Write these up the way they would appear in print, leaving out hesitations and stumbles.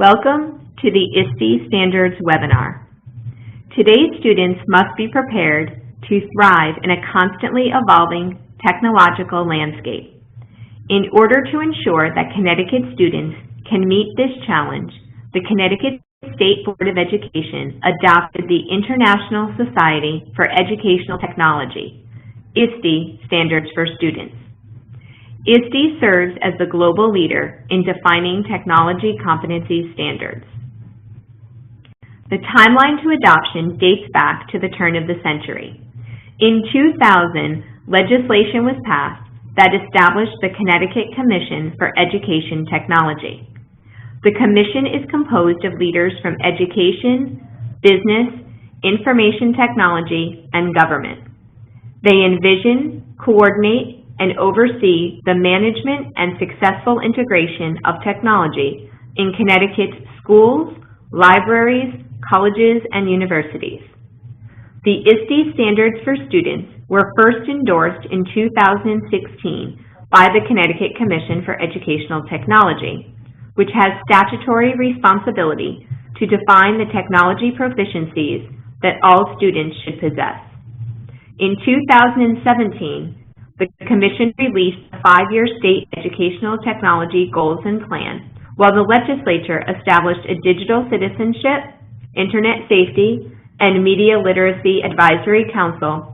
Welcome to the ISTE Standards webinar. Today's students must be prepared to thrive in a constantly evolving technological landscape. In order to ensure that Connecticut students can meet this challenge, the Connecticut State Board of Education adopted the International Society for Educational Technology, ISTE Standards for Students. ISTE serves as the global leader in defining technology competency standards. The timeline to adoption dates back to the turn of the century. In 2000, legislation was passed that established the Connecticut Commission for Education Technology. The commission is composed of leaders from education, business, information technology, and government. They envision, coordinate, and oversee the management and successful integration of technology in Connecticut's schools, libraries, colleges, and universities. The ISTE Standards for Students were first endorsed in 2016 by the Connecticut Commission for Educational Technology, which has statutory responsibility to define the technology proficiencies that all students should possess. In 2017, the Commission released a 5-year state educational technology goals and plan, while the legislature established a digital citizenship, internet safety, and media literacy advisory council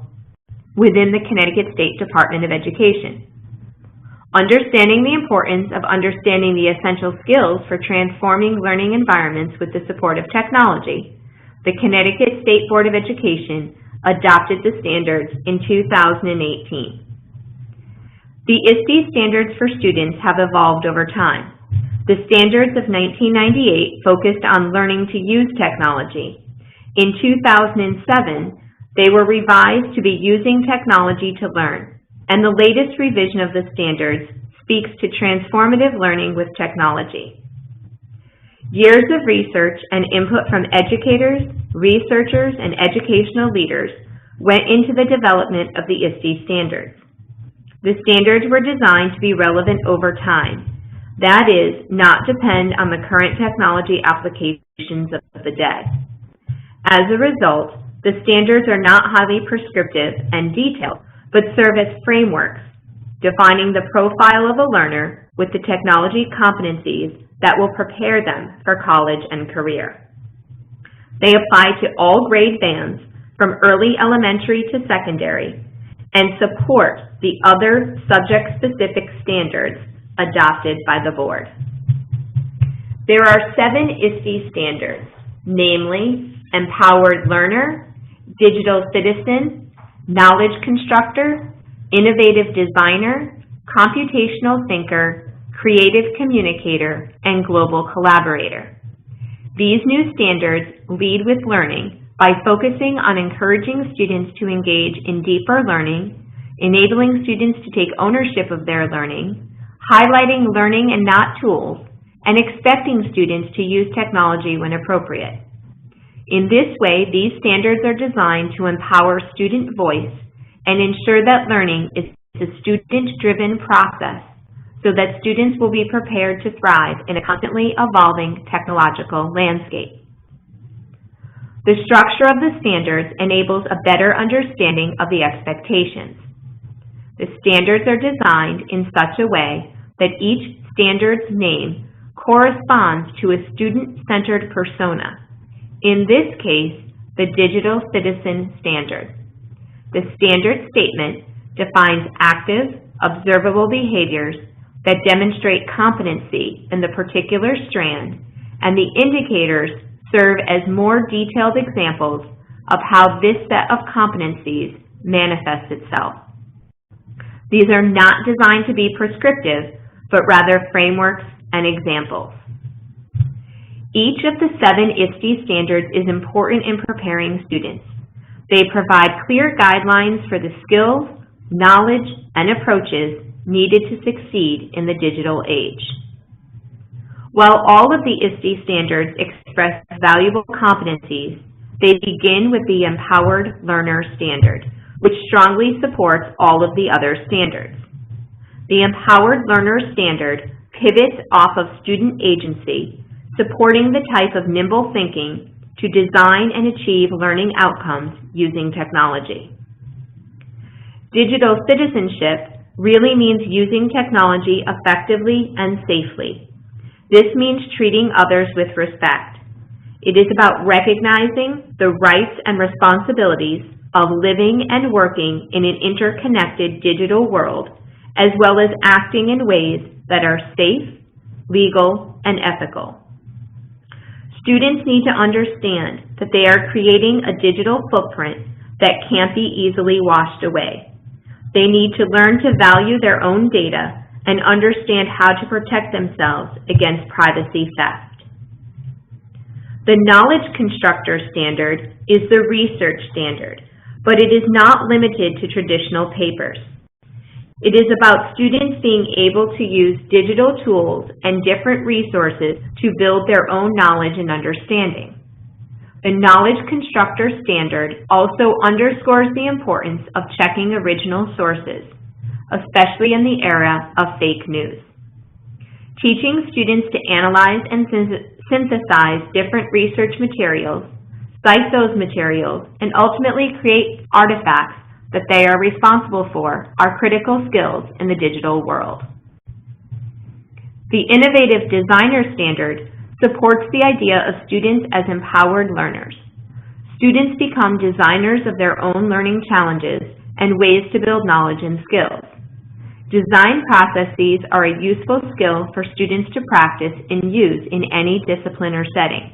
within the Connecticut State Department of Education. Understanding the importance of understanding the essential skills for transforming learning environments with the support of technology, the Connecticut State Board of Education adopted the standards in 2018. The ISTE Standards for Students have evolved over time. The standards of 1998 focused on learning to use technology. In 2007, they were revised to be using technology to learn, and the latest revision of the standards speaks to transformative learning with technology. Years of research and input from educators, researchers, and educational leaders went into the development of the ISTE Standards. The standards were designed to be relevant over time. That is, not depend on the current technology applications of the day. As a result, the standards are not highly prescriptive and detailed, but serve as frameworks, defining the profile of a learner with the technology competencies that will prepare them for college and career. They apply to all grade bands, from early elementary to secondary, and support the other subject-specific standards adopted by the board. There are 7 ISTE standards, namely Empowered Learner, Digital Citizen, Knowledge Constructor, Innovative Designer, Computational Thinker, Creative Communicator, and Global Collaborator. These new standards lead with learning by focusing on encouraging students to engage in deeper learning, enabling students to take ownership of their learning, highlighting learning and not tools, and expecting students to use technology when appropriate. In this way, these standards are designed to empower student voice and ensure that learning is a student-driven process so that students will be prepared to thrive in a constantly evolving technological landscape. The structure of the standards enables a better understanding of the expectations. The standards are designed in such a way that each standard's name corresponds to a student-centered persona, in this case, the Digital Citizen Standard. The standard statement defines active, observable behaviors that demonstrate competency in the particular strand, and the indicators serve as more detailed examples of how this set of competencies manifests itself. These are not designed to be prescriptive, but rather frameworks and examples. Each of the 7 ISTE standards is important in preparing students. They provide clear guidelines for the skills, knowledge, and approaches needed to succeed in the digital age. While all of the ISTE standards express valuable competencies, they begin with the Empowered Learner Standard, which strongly supports all of the other standards. The Empowered Learner Standard pivots off of student agency, supporting the type of nimble thinking to design and achieve learning outcomes using technology. Digital citizenship really means using technology effectively and safely. This means treating others with respect. It is about recognizing the rights and responsibilities of living and working in an interconnected digital world, as well as acting in ways that are safe, legal, and ethical. Students need to understand that they are creating a digital footprint that can't be easily washed away. They need to learn to value their own data and understand how to protect themselves against privacy theft. The Knowledge Constructor standard is the research standard, but it is not limited to traditional papers. It is about students being able to use digital tools and different resources to build their own knowledge and understanding. The Knowledge Constructor standard also underscores the importance of checking original sources, especially in the era of fake news. Teaching students to analyze and synthesize different research materials, cite those materials, and ultimately create artifacts that they are responsible for are critical skills in the digital world. The Innovative Designer standard supports the idea of students as empowered learners. Students become designers of their own learning challenges and ways to build knowledge and skills. Design processes are a useful skill for students to practice and use in any discipline or setting.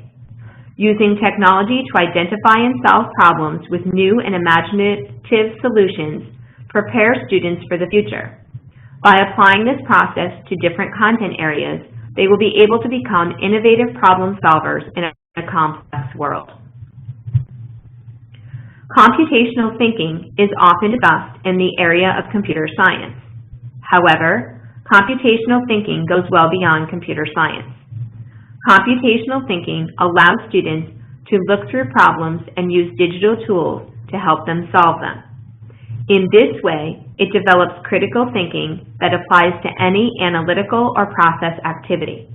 Using technology to identify and solve problems with new and imaginative solutions prepares students for the future. By applying this process to different content areas, they will be able to become innovative problem solvers in a complex world. Computational thinking is often discussed in the area of computer science. However, computational thinking goes well beyond computer science. Computational thinking allows students to look through problems and use digital tools to help them solve them. In this way, it develops critical thinking that applies to any analytical or process activity.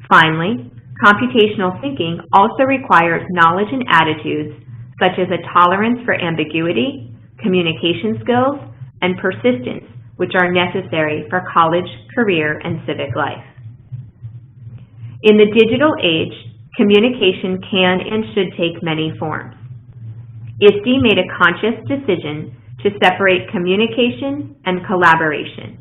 Finally, computational thinking also requires knowledge and attitudes such as a tolerance for ambiguity, communication skills, and persistence, which are necessary for college, career, and civic life. In the digital age, communication can and should take many forms. ISTE made a conscious decision to separate communication and collaboration.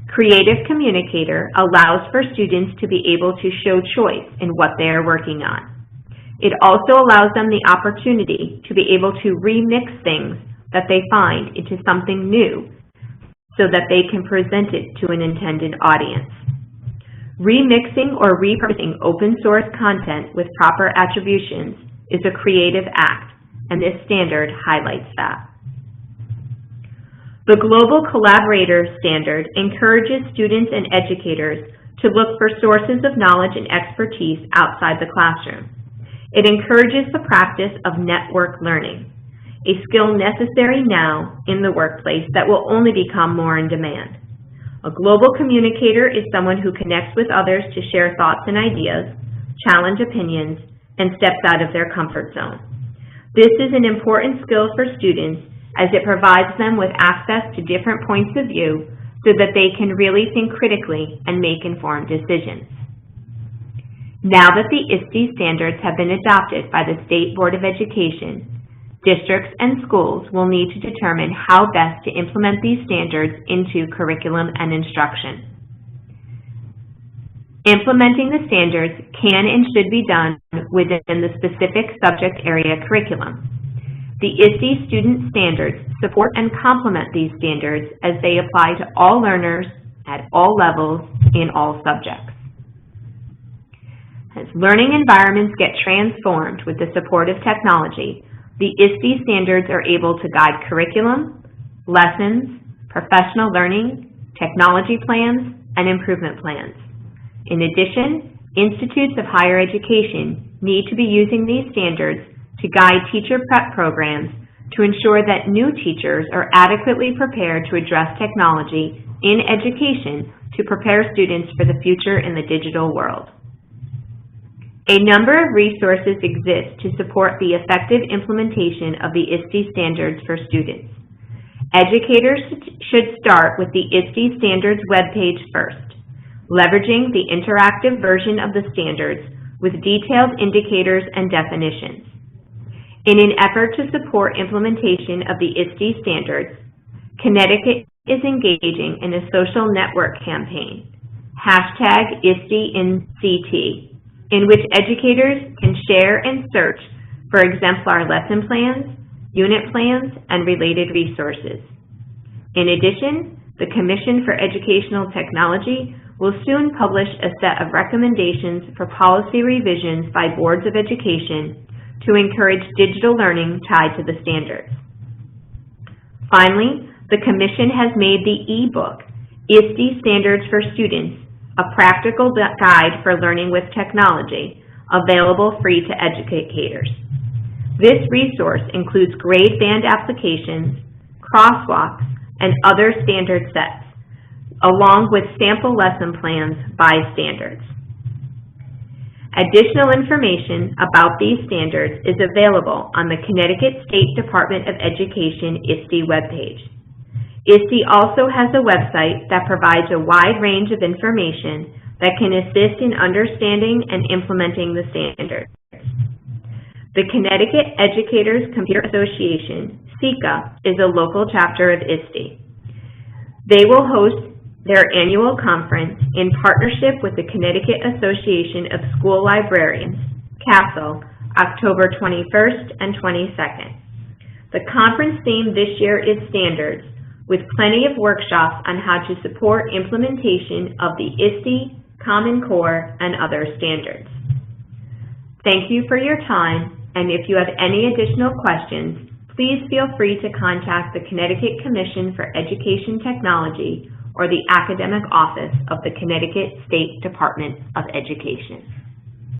Creative Communicator allows for students to be able to show choice in what they are working on. It also allows them the opportunity to be able to remix things that they find into something new so that they can present it to an intended audience. Remixing or repurposing open source content with proper attributions is a creative act, and this standard highlights that. The Global Collaborator standard encourages students and educators to look for sources of knowledge and expertise outside the classroom. It encourages the practice of network learning, a skill necessary now in the workplace that will only become more in demand. A global communicator is someone who connects with others to share thoughts and ideas, challenge opinions, and steps out of their comfort zone. This is an important skill for students as it provides them with access to different points of view so that they can really think critically and make informed decisions. Now that the ISTE standards have been adopted by the State Board of Education, districts and schools will need to determine how best to implement these standards into curriculum and instruction. Implementing the standards can and should be done within the specific subject area curriculum. The ISTE student standards support and complement these standards as they apply to all learners at all levels in all subjects. As learning environments get transformed with the support of technology, the ISTE standards are able to guide curriculum, lessons, professional learning, technology plans, and improvement plans. In addition, institutes of higher education need to be using these standards to guide teacher prep programs to ensure that new teachers are adequately prepared to address technology in education to prepare students for the future in the digital world. A number of resources exist to support the effective implementation of the ISTE standards for students. Educators should start with the ISTE Standards webpage first, leveraging the interactive version of the standards with detailed indicators and definitions. In an effort to support implementation of the ISTE standards, Connecticut is engaging in a social network campaign, #ISTEInCT, in which educators can share and search for exemplar lesson plans, unit plans, and related resources. In addition, the Commission for Educational Technology will soon publish a set of recommendations for policy revisions by boards of education to encourage digital learning tied to the standards. Finally, the Commission has made the e-book, ISTE Standards for Students, a practical guide for learning with technology, available free to educators. This resource includes grade band applications, crosswalks, and other standard sets, along with sample lesson plans by standards. Additional information about these standards is available on the Connecticut State Department of Education ISTE webpage. ISTE also has a website that provides a wide range of information that can assist in understanding and implementing the standards. The Connecticut Educators Computer Association, CECA, is a local chapter of ISTE. They will host their annual conference in partnership with the Connecticut Association of School Librarians, CASL, October 21st and 22nd. The conference theme this year is Standards, with plenty of workshops on how to support implementation of the ISTE, Common Core, and other standards. Thank you for your time, and if you have any additional questions, please feel free to contact the Connecticut Commission for Education Technology or the Academic Office of the Connecticut State Department of Education.